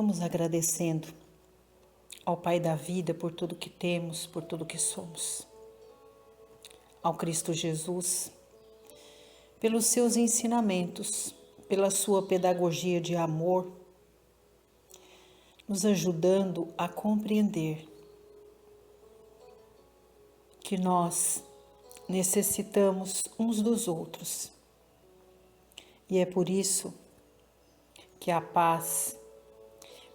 Vamos agradecendo ao Pai da vida por tudo que temos, por tudo que somos. Ao Cristo Jesus, pelos seus ensinamentos, pela sua pedagogia de amor, nos ajudando a compreender que nós necessitamos uns dos outros. E é por isso que a paz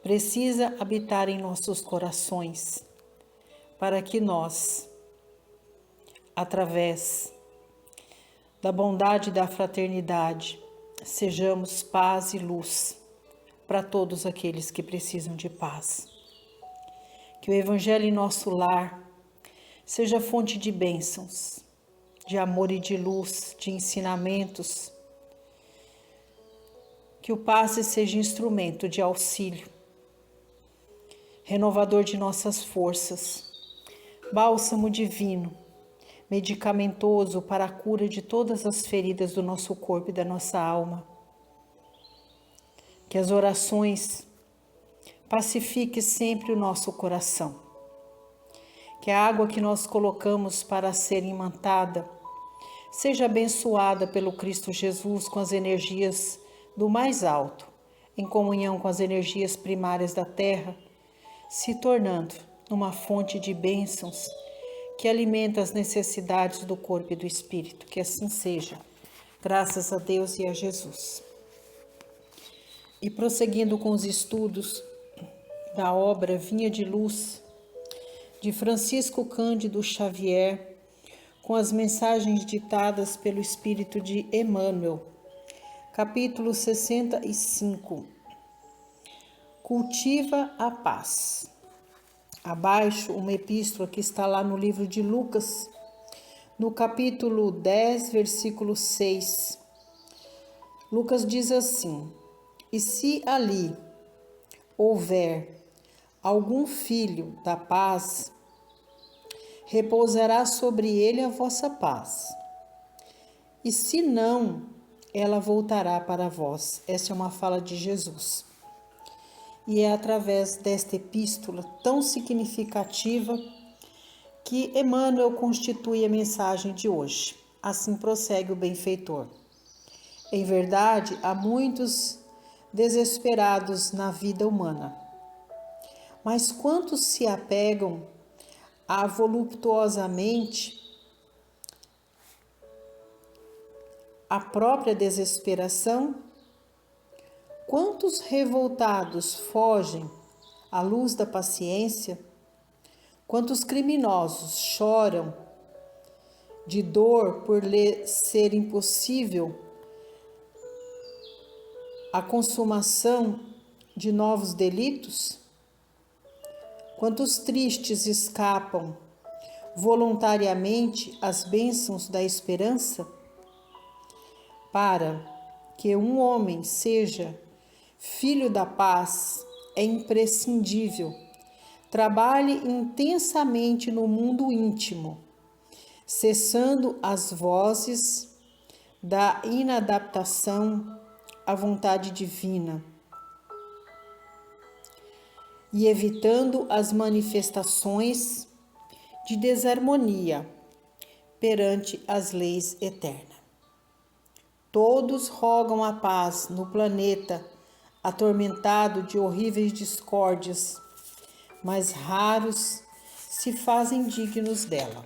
precisa habitar em nossos corações, para que nós, através da bondade e da fraternidade, sejamos paz e luz para todos aqueles que precisam de paz. Que o Evangelho em nosso lar seja fonte de bênçãos, de amor e de luz, de ensinamentos. Que o passe seja instrumento de auxílio, renovador de nossas forças, bálsamo divino, medicamentoso para a cura de todas as feridas do nosso corpo e da nossa alma. Que as orações pacifiquem sempre o nosso coração. Que a água que nós colocamos para ser imantada seja abençoada pelo Cristo Jesus com as energias do mais alto, em comunhão com as energias primárias da terra, se tornando uma fonte de bênçãos que alimenta as necessidades do corpo e do espírito. Que assim seja, graças a Deus e a Jesus. E prosseguindo com os estudos da obra Vinha de Luz, de Francisco Cândido Xavier, com as mensagens ditadas pelo Espírito de Emmanuel, capítulo 65. Cultiva a paz. Abaixo, uma epístola que está lá no livro de Lucas, no capítulo 10, versículo 6. Lucas diz assim: E se ali houver algum filho da paz, repousará sobre ele a vossa paz. E se não, ela voltará para vós. Essa é uma fala de Jesus. E é através desta epístola tão significativa que Emmanuel constitui a mensagem de hoje. Assim prossegue o benfeitor. Em verdade, há muitos desesperados na vida humana. Mas quantos se apegam a voluptuosamente a própria desesperação? Quantos revoltados fogem à luz da paciência? Quantos criminosos choram de dor por lhe ser impossível a consumação de novos delitos? Quantos tristes escapam voluntariamente às bênçãos da esperança? Para que um homem seja filho da paz, é imprescindível trabalhe intensamente no mundo íntimo, cessando as vozes da inadaptação à vontade divina e evitando as manifestações de desarmonia perante as leis eternas. Todos rogam a paz no planeta atormentado de horríveis discórdias, mas raros se fazem dignos dela.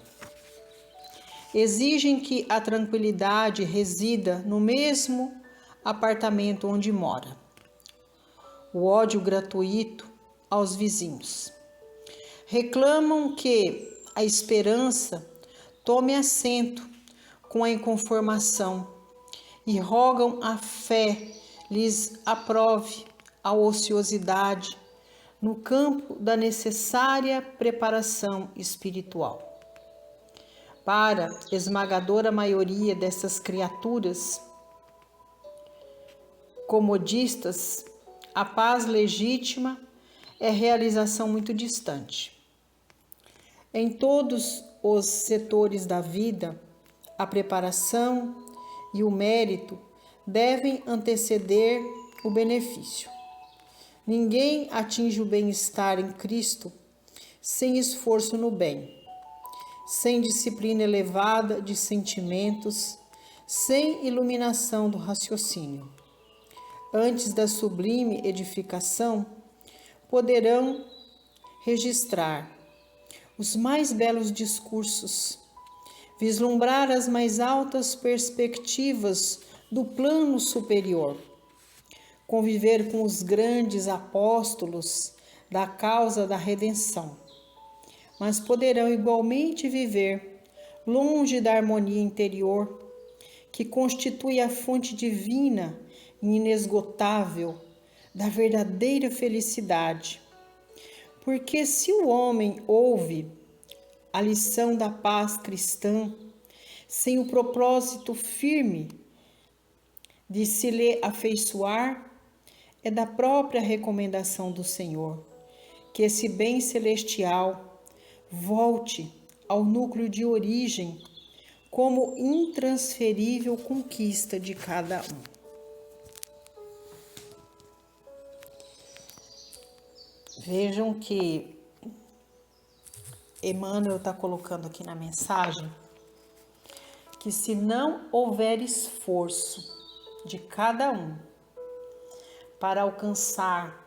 Exigem que a tranquilidade resida no mesmo apartamento onde mora. O ódio gratuito aos vizinhos. Reclamam que a esperança tome assento com a inconformação e rogam a fé lhes aprove a ociosidade no campo da necessária preparação espiritual. Para esmagadora maioria dessas criaturas comodistas, a paz legítima é realização muito distante. Em todos os setores da vida, a preparação e o mérito devem anteceder o benefício. Ninguém atinge o bem-estar em Cristo sem esforço no bem, sem disciplina elevada de sentimentos, sem iluminação do raciocínio. Antes da sublime edificação, poderão registrar os mais belos discursos, vislumbrar as mais altas perspectivas do plano superior, conviver com os grandes apóstolos da causa da redenção, mas poderão igualmente viver longe da harmonia interior, que constitui a fonte divina e inesgotável da verdadeira felicidade. Porque se o homem ouve a lição da paz cristã sem o propósito firme de se lhe afeiçoar, é da própria recomendação do Senhor que esse bem celestial volte ao núcleo de origem como intransferível conquista de cada um. Vejam que Emmanuel está colocando aqui na mensagem que se não houver esforço de cada um para alcançar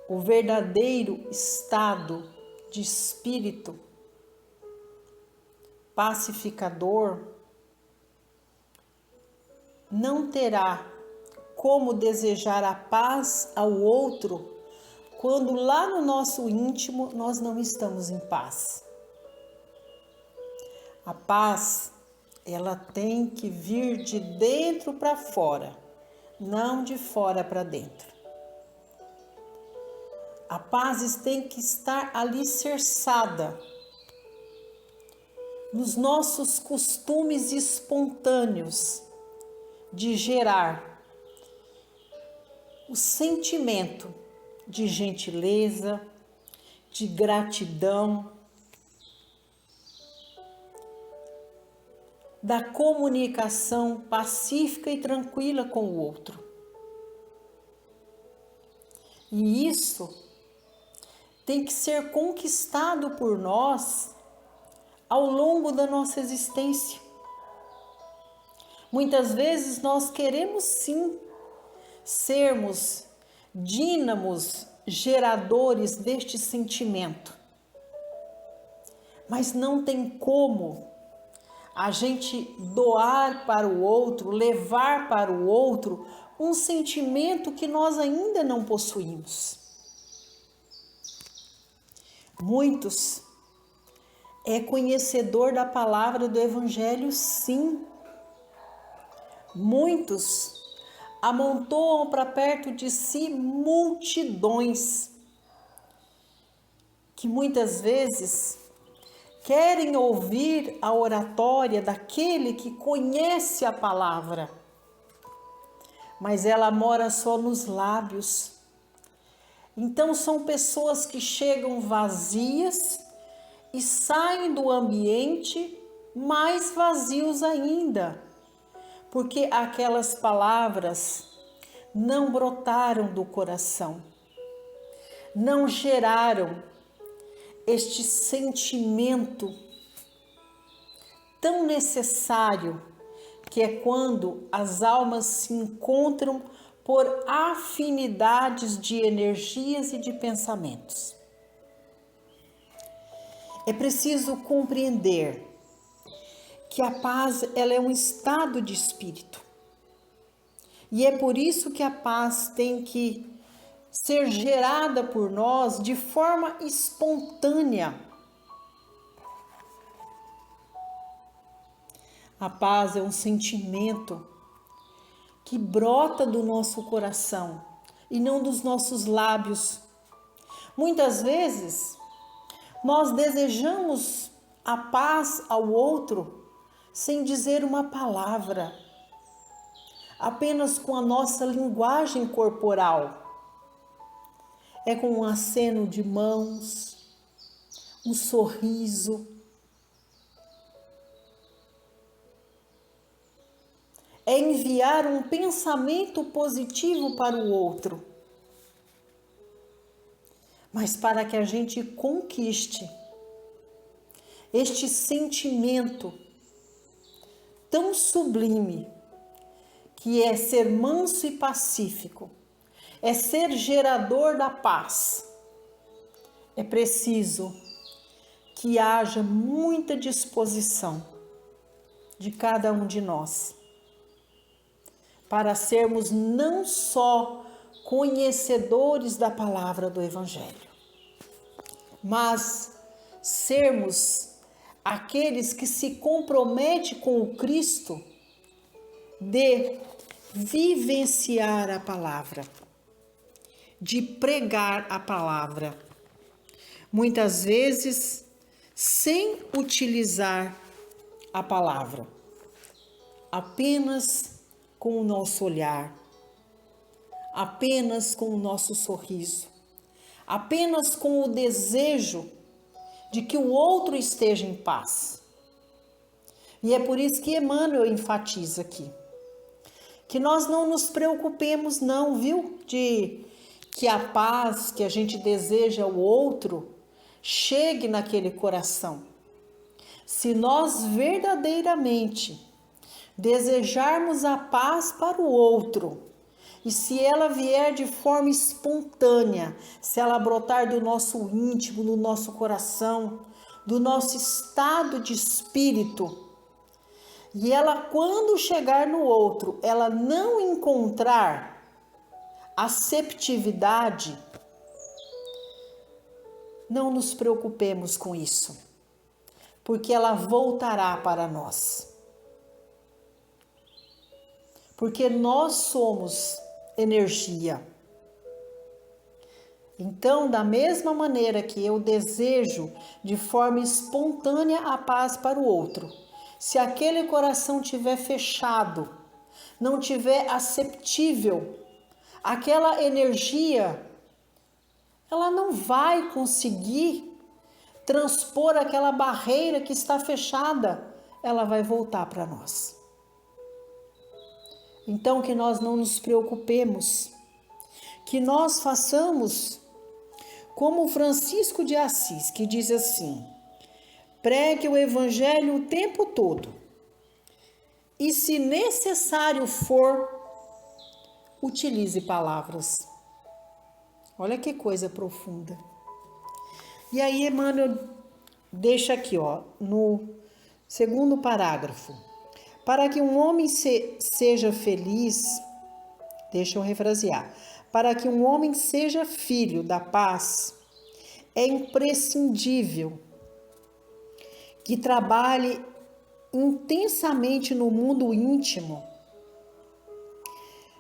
o verdadeiro estado de espírito pacificador, não terá como desejar a paz ao outro quando lá no nosso íntimo nós não estamos em paz. A paz, ela tem que vir de dentro para fora, não de fora para dentro. A paz tem que estar alicerçada nos nossos costumes espontâneos de gerar o sentimento de gentileza, de gratidão, da comunicação pacífica e tranquila com o outro. E isso tem que ser conquistado por nós ao longo da nossa existência. Muitas vezes nós queremos sim sermos dínamos geradores deste sentimento, mas não tem como a gente doar para o outro, levar para o outro um sentimento que nós ainda não possuímos. Muitos é conhecedor da palavra do Evangelho, sim. Muitos amontoam para perto de si multidões que muitas vezes querem ouvir a oratória daquele que conhece a palavra, mas ela mora só nos lábios. Então são pessoas que chegam vazias e saem do ambiente mais vazios ainda, porque aquelas palavras não brotaram do coração, não geraram este sentimento tão necessário, que é quando as almas se encontram por afinidades de energias e de pensamentos. É preciso compreender que a paz, ela é um estado de espírito. E é por isso que a paz tem que ser gerada por nós de forma espontânea. A paz é um sentimento que brota do nosso coração e não dos nossos lábios. Muitas vezes, nós desejamos a paz ao outro sem dizer uma palavra, apenas com a nossa linguagem corporal. É com um aceno de mãos, um sorriso. é enviar um pensamento positivo para o outro, mas para que a gente conquiste este sentimento tão sublime, que é ser manso e pacífico, é ser gerador da paz. É preciso que haja muita disposição de cada um de nós para sermos não só conhecedores da palavra do Evangelho, mas sermos aqueles que se comprometem com o Cristo de vivenciar a palavra, de pregar a palavra, muitas vezes sem utilizar a palavra, apenas com o nosso olhar, apenas com o nosso sorriso, apenas com o desejo de que o outro esteja em paz. E é por isso que Emmanuel enfatiza aqui, que nós não nos preocupemos não, viu? De que a paz que a gente deseja ao outro chegue naquele coração. Se nós verdadeiramente desejarmos a paz para o outro, e se ela vier de forma espontânea, se ela brotar do nosso íntimo, do nosso coração, do nosso estado de espírito, e ela, quando chegar no outro, ela não encontrar aceptividade, não nos preocupemos com isso, porque ela voltará para nós. Porque nós somos energia. Então, da mesma maneira que eu desejo de forma espontânea a paz para o outro, se aquele coração tiver fechado, não tiver aceptível, aquela energia, ela não vai conseguir transpor aquela barreira que está fechada, ela vai voltar para nós. Então, que nós não nos preocupemos, que nós façamos como Francisco de Assis, que diz assim: pregue o Evangelho o tempo todo, e se necessário for, utilize palavras. Olha que coisa profunda. E aí Emmanuel deixa aqui, no segundo parágrafo: para que um homem seja feliz, deixa eu refrasear, para que um homem seja filho da paz, é imprescindível que trabalhe intensamente no mundo íntimo,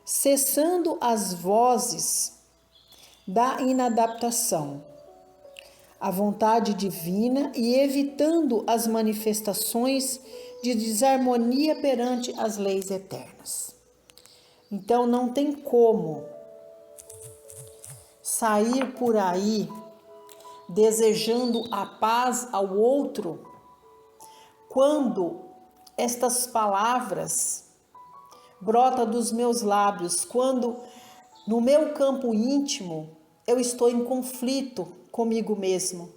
cessando as vozes da inadaptação, a vontade divina e evitando as manifestações de desarmonia perante as leis eternas. Então não tem como sair por aí desejando a paz ao outro quando estas palavras brotam dos meus lábios, quando no meu campo íntimo eu estou em conflito comigo mesmo.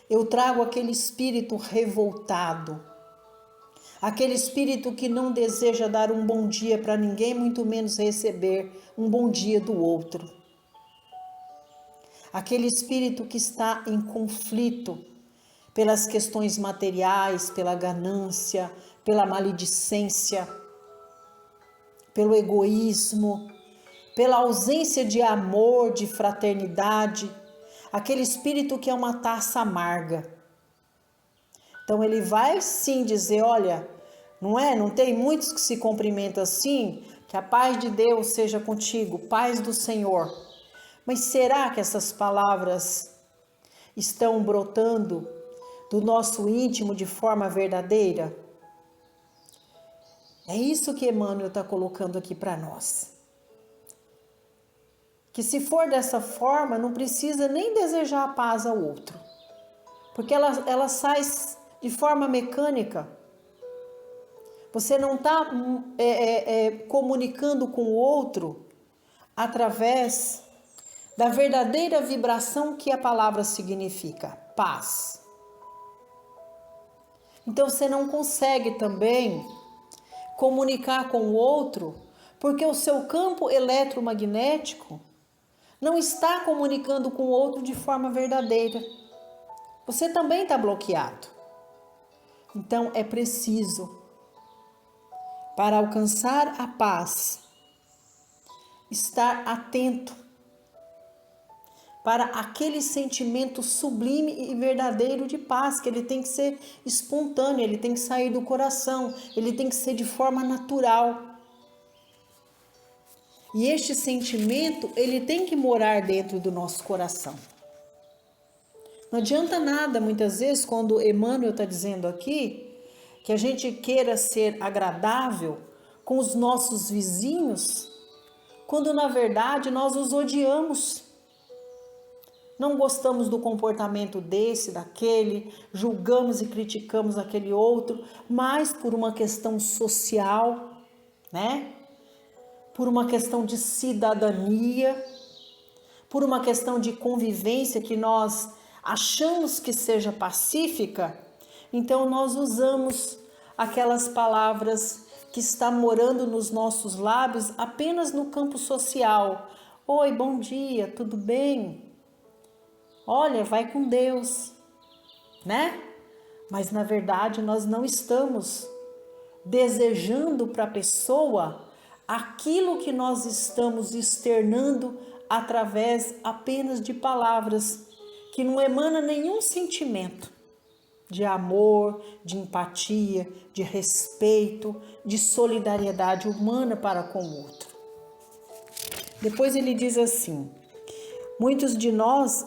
Eu trago aquele espírito revoltado, aquele espírito que não deseja dar um bom dia para ninguém, muito menos receber um bom dia do outro. Aquele espírito que está em conflito pelas questões materiais, pela ganância, pela maledicência, pelo egoísmo, pela ausência de amor, de fraternidade, aquele espírito que é uma taça amarga. Então ele vai sim dizer, olha, não tem muitos que se cumprimentam assim, que a paz de Deus seja contigo, paz do Senhor. Mas será que essas palavras estão brotando do nosso íntimo de forma verdadeira? É isso que Emmanuel está colocando aqui para nós. Que se for dessa forma, não precisa nem desejar a paz ao outro. Porque ela sai de forma mecânica. Você não está comunicando com o outro através da verdadeira vibração que a palavra significa, paz. Então você não consegue também comunicar com o outro, porque o seu campo eletromagnético não está comunicando com o outro de forma verdadeira. Você também está bloqueado. Então é preciso, para alcançar a paz, estar atento para aquele sentimento sublime e verdadeiro de paz, que ele tem que ser espontâneo, ele tem que sair do coração, ele tem que ser de forma natural. E este sentimento, ele tem que morar dentro do nosso coração. Não adianta nada, muitas vezes, quando Emmanuel está dizendo aqui, que a gente queira ser agradável com os nossos vizinhos, quando na verdade nós os odiamos. Não gostamos do comportamento desse, daquele, julgamos e criticamos aquele outro, mas por uma questão social, né? Por uma questão de cidadania, por uma questão de convivência que nós achamos que seja pacífica, então nós usamos aquelas palavras que estão morando nos nossos lábios apenas no campo social. Oi, bom dia, tudo bem? Olha, vai com Deus, né? Mas na verdade nós não estamos desejando para a pessoa aquilo que nós estamos externando através apenas de palavras que não emanam nenhum sentimento de amor, de empatia, de respeito, de solidariedade humana para com o outro. Depois ele diz assim: muitos de nós,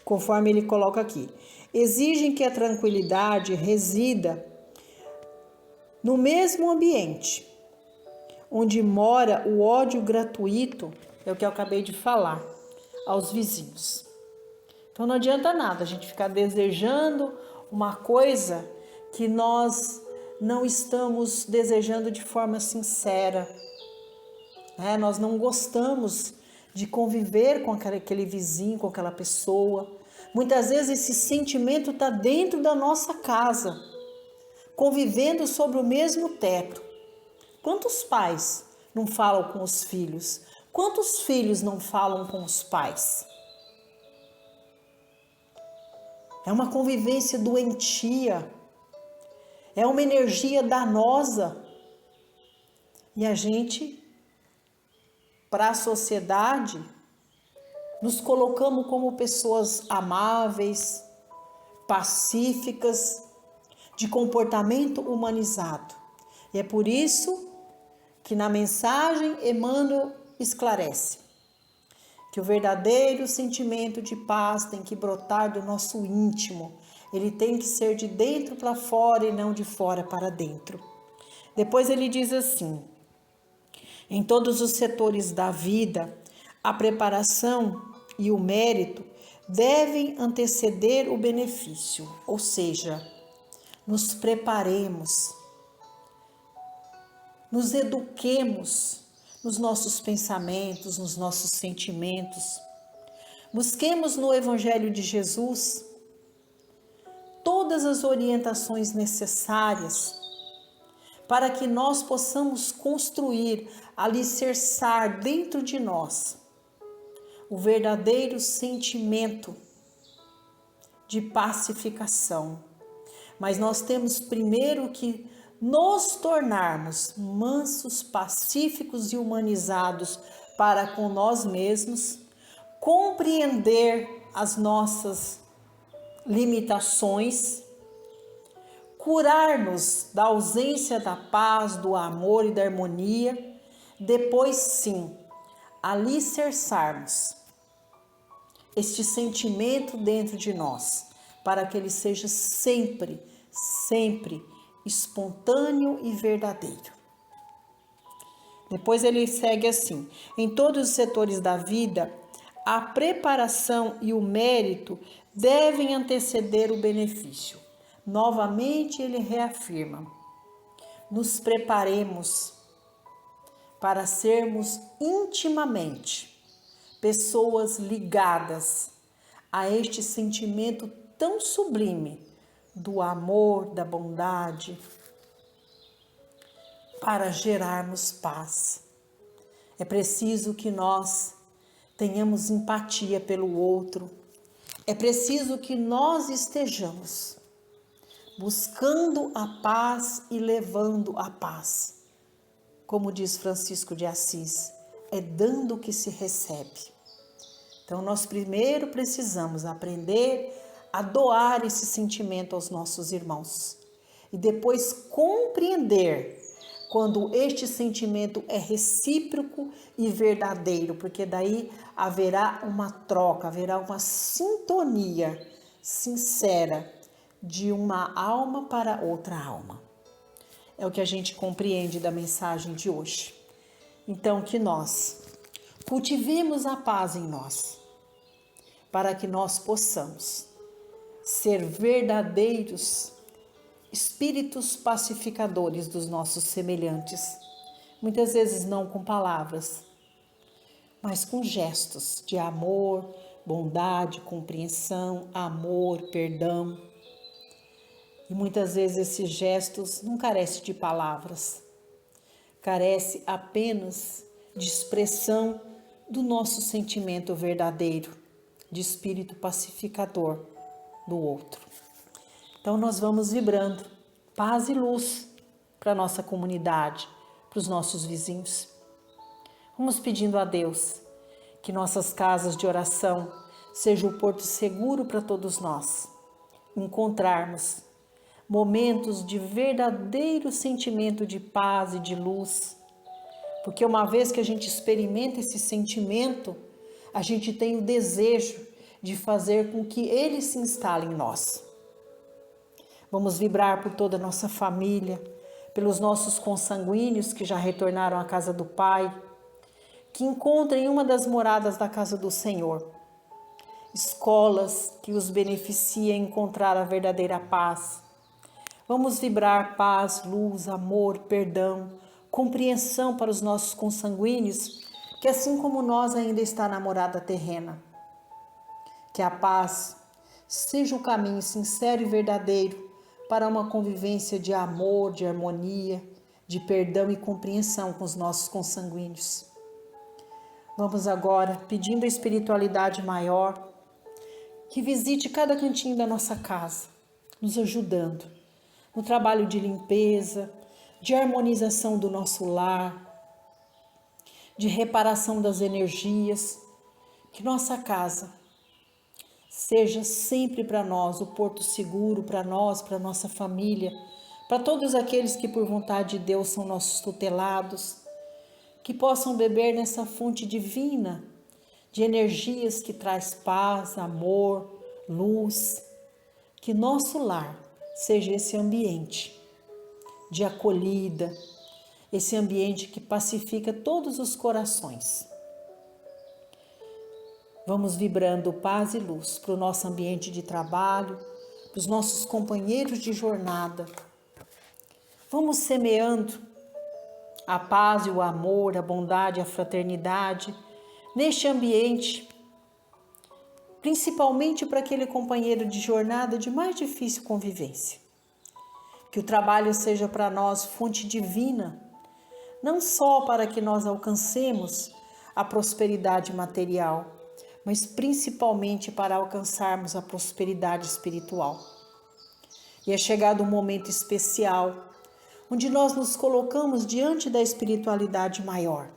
conforme ele coloca aqui, exigem que a tranquilidade resida no mesmo ambiente onde mora o ódio gratuito, é o que eu acabei de falar, aos vizinhos. Então não adianta nada a gente ficar desejando uma coisa que nós não estamos desejando de forma sincera. Nós não gostamos de conviver com aquele vizinho, com aquela pessoa. Muitas vezes esse sentimento está dentro da nossa casa, convivendo sobre o mesmo teto. Quantos pais não falam com os filhos? Quantos filhos não falam com os pais? É uma convivência doentia, é uma energia danosa. E a gente, para a sociedade, nos colocamos como pessoas amáveis, pacíficas, de comportamento humanizado. E é por isso que na mensagem Emmanuel esclarece que o verdadeiro sentimento de paz tem que brotar do nosso íntimo. Ele tem que ser de dentro para fora e não de fora para dentro. Depois ele diz assim: em todos os setores da vida, a preparação e o mérito devem anteceder o benefício, ou seja, nos preparemos, nos eduquemos nos nossos pensamentos, nos nossos sentimentos. Busquemos no Evangelho de Jesus todas as orientações necessárias para que nós possamos construir, alicerçar dentro de nós o verdadeiro sentimento de pacificação. Mas nós temos primeiro que nos tornarmos mansos, pacíficos e humanizados para com nós mesmos, compreender as nossas limitações, curar-nos da ausência da paz, do amor e da harmonia, depois sim, alicerçarmos este sentimento dentro de nós, para que ele seja sempre espontâneo e verdadeiro. Depois ele segue assim: em todos os setores da vida, a preparação e o mérito devem anteceder o benefício. Novamente ele reafirma: nos preparemos para sermos intimamente pessoas ligadas a este sentimento tão sublime do amor, da bondade, para gerarmos paz. É preciso que nós tenhamos empatia pelo outro. É preciso que nós estejamos buscando a paz e levando a paz. Como diz Francisco de Assis, é dando que se recebe. Então, nós primeiro precisamos aprender a doar esse sentimento aos nossos irmãos e depois compreender quando este sentimento é recíproco e verdadeiro, porque daí haverá uma troca, haverá uma sintonia sincera de uma alma para outra alma. É o que a gente compreende da mensagem de hoje. Então, que nós cultivemos a paz em nós, para que nós possamos ser verdadeiros espíritos pacificadores dos nossos semelhantes, muitas vezes não com palavras, mas com gestos de amor, bondade, compreensão, amor, perdão. E muitas vezes esses gestos não carecem de palavras, carece apenas de expressão do nosso sentimento verdadeiro, de espírito pacificador do outro. Então nós vamos vibrando paz e luz para a nossa comunidade, para os nossos vizinhos. Vamos pedindo a Deus que nossas casas de oração sejam o porto seguro para todos nós encontrarmos momentos de verdadeiro sentimento de paz e de luz, porque uma vez que a gente experimenta esse sentimento, a gente tem o desejo de fazer com que ele se instale em nós. Vamos vibrar por toda a nossa família, pelos nossos consanguíneos que já retornaram à casa do Pai, que encontrem uma das moradas da casa do Senhor, escolas que os beneficiem a encontrar a verdadeira paz. Vamos vibrar paz, luz, amor, perdão, compreensão para os nossos consanguíneos, que assim como nós ainda está na morada terrena. Que a paz seja o caminho sincero e verdadeiro para uma convivência de amor, de harmonia, de perdão e compreensão com os nossos consanguíneos. Vamos agora, pedindo a espiritualidade maior, que visite cada cantinho da nossa casa, nos ajudando no trabalho de limpeza, de harmonização do nosso lar, de reparação das energias, que nossa casa seja sempre para nós o porto seguro, para nós, para nossa família, para todos aqueles que por vontade de Deus são nossos tutelados, que possam beber nessa fonte divina de energias que traz paz, amor, luz, que nosso lar seja esse ambiente de acolhida, esse ambiente que pacifica todos os corações. Vamos vibrando paz e luz para o nosso ambiente de trabalho, para os nossos companheiros de jornada. Vamos semeando a paz e o amor, a bondade e a fraternidade neste ambiente, principalmente para aquele companheiro de jornada de mais difícil convivência. Que o trabalho seja para nós fonte divina, não só para que nós alcancemos a prosperidade material, mas principalmente para alcançarmos a prosperidade espiritual. E é chegado um momento especial, onde nós nos colocamos diante da espiritualidade maior,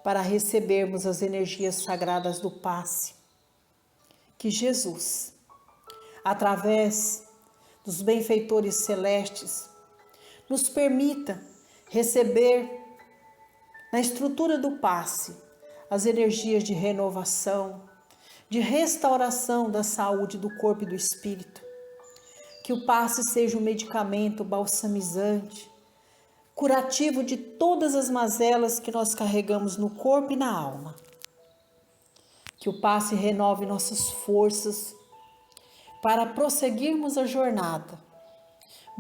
para recebermos as energias sagradas do passe. Que Jesus, através dos benfeitores celestes, nos permita receber na estrutura do passe as energias de renovação, de restauração da saúde do corpo e do espírito. Que o passe seja um medicamento balsamizante, curativo de todas as mazelas que nós carregamos no corpo e na alma. Que o passe renove nossas forças para prosseguirmos a jornada,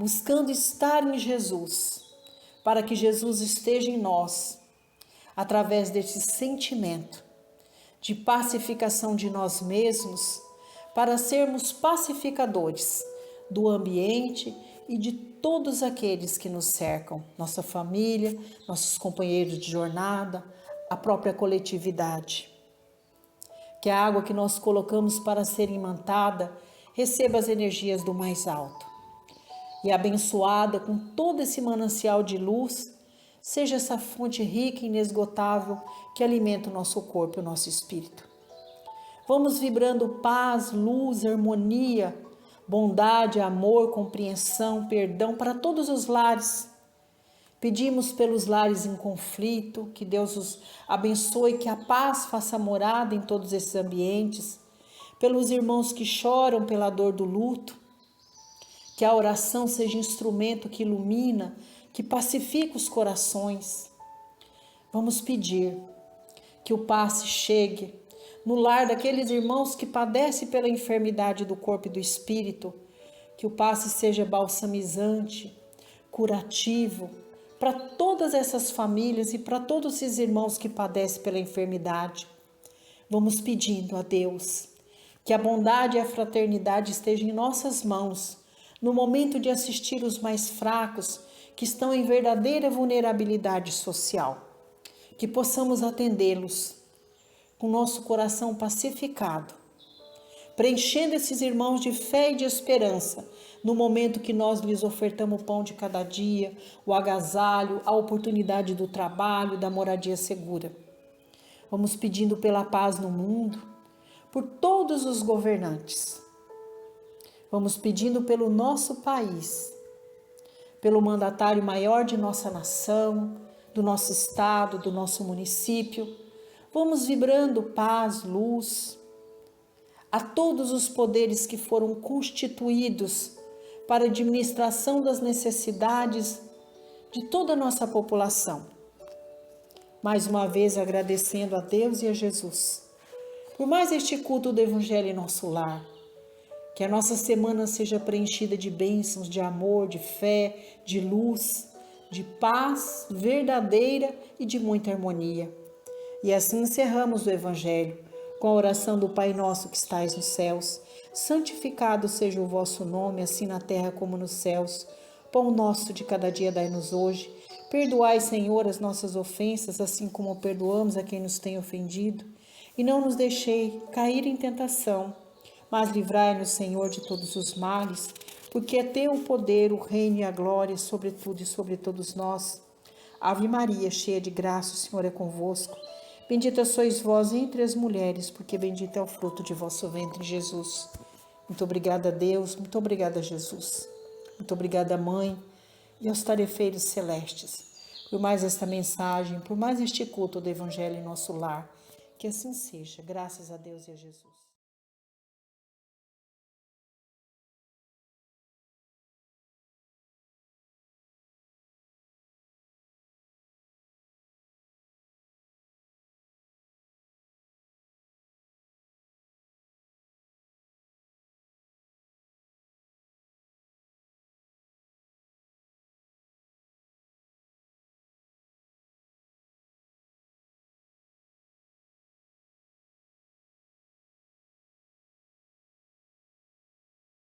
buscando estar em Jesus, para que Jesus esteja em nós, através desse sentimento de pacificação de nós mesmos, para sermos pacificadores do ambiente e de todos aqueles que nos cercam, nossa família, nossos companheiros de jornada, a própria coletividade. Que a água que nós colocamos para ser imantada receba as energias do mais alto. E abençoada com todo esse manancial de luz, seja essa fonte rica e inesgotável que alimenta o nosso corpo e o nosso espírito. Vamos vibrando paz, luz, harmonia, bondade, amor, compreensão, perdão para todos os lares. Pedimos pelos lares em conflito, que Deus os abençoe, que a paz faça morada em todos esses ambientes. Pelos irmãos que choram pela dor do luto, que a oração seja instrumento que ilumina, que pacifica os corações. Vamos pedir que o passe chegue no lar daqueles irmãos que padecem pela enfermidade do corpo e do espírito, que o passe seja balsamizante, curativo, para todas essas famílias e para todos esses irmãos que padecem pela enfermidade. Vamos pedindo a Deus que a bondade e a fraternidade estejam em nossas mãos, no momento de assistir os mais fracos, que estão em verdadeira vulnerabilidade social. Que possamos atendê-los com nosso coração pacificado, preenchendo esses irmãos de fé e de esperança, no momento que nós lhes ofertamos o pão de cada dia, o agasalho, a oportunidade do trabalho, da moradia segura. Vamos pedindo pela paz no mundo, por todos os governantes. Vamos pedindo pelo nosso país, pelo mandatário maior de nossa nação, do nosso estado, do nosso município. Vamos vibrando paz, luz, a todos os poderes que foram constituídos para a administração das necessidades de toda a nossa população. Mais uma vez agradecendo a Deus e a Jesus por mais este culto do Evangelho em nosso lar. Que a nossa semana seja preenchida de bênçãos, de amor, de fé, de luz, de paz verdadeira e de muita harmonia. E assim encerramos o Evangelho com a oração do Pai Nosso que estais nos céus. Santificado seja o vosso nome, assim na terra como nos céus. Pão nosso de cada dia dai-nos hoje. Perdoai, Senhor, as nossas ofensas, assim como perdoamos a quem nos tem ofendido. E não nos deixei cair em tentação, mas livrai-nos, Senhor, de todos os males, porque é teu o poder, o reino e a glória sobre tudo e sobre todos nós. Ave Maria, cheia de graça, o Senhor é convosco. Bendita sois vós entre as mulheres, porque bendito é o fruto de vosso ventre, Jesus. Muito obrigada a Deus, muito obrigada a Jesus. Muito obrigada, Mãe, e aos tarefeiros celestes, por mais esta mensagem, por mais este culto do Evangelho em nosso lar. Que assim seja, graças a Deus e a Jesus.